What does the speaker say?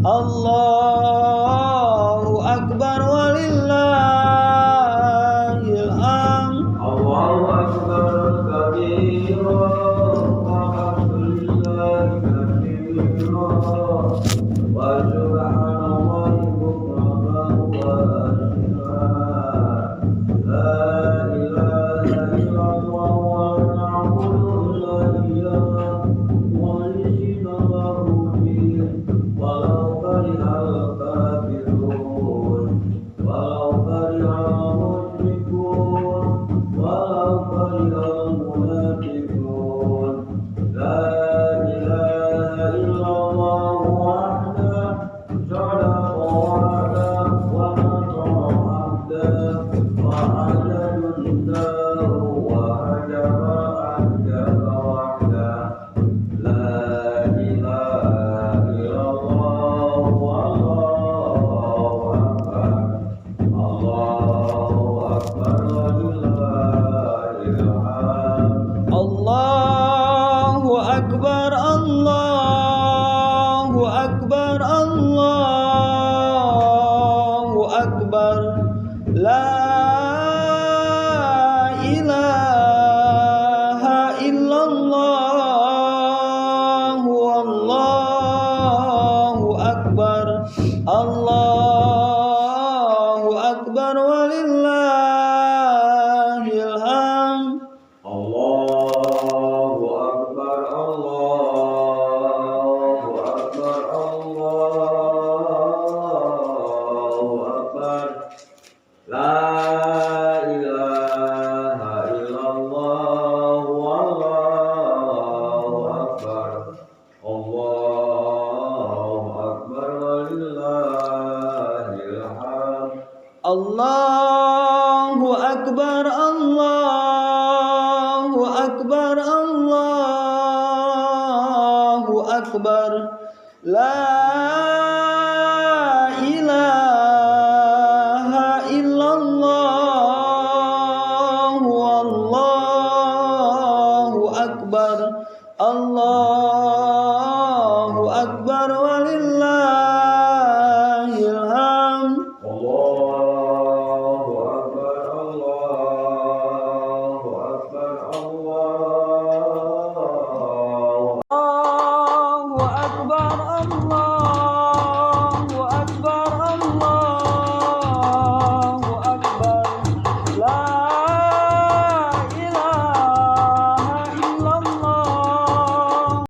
Allahu akbar walillahil hamd. Allahu akbar kabira walhamdulillahi katsira wa subhanallahi bukratan wa asila. La ilaha illallah wa na'budu la ilaha wa lisina lahu din walau karihal kafirun walau karihal musyrikun walau karihal munafiqun. La ilaha illallah wahdahu sadaqa wa'dahu wa nasara 'abdahu wa ajada jundahu wa hajara ahdahu wahdahu. La ilaha illallah wallahu akbar. Allahu akbar walillahil hamd. Allahu akbar, Allahu akbar, Allahu akbar. La ilaha illallah, wallahu akbar. Allahu akbar walillahil hamd. Allahu akbar, Allahu akbar, Allahu akbar. La ilaha illallah wallahu akbar. Allahu akbar walillahil hamd. Allahu akbar, Allahu akbar, Allahu akbar. La ilaha illallah, wallahu akbar. Allahu akbar walillah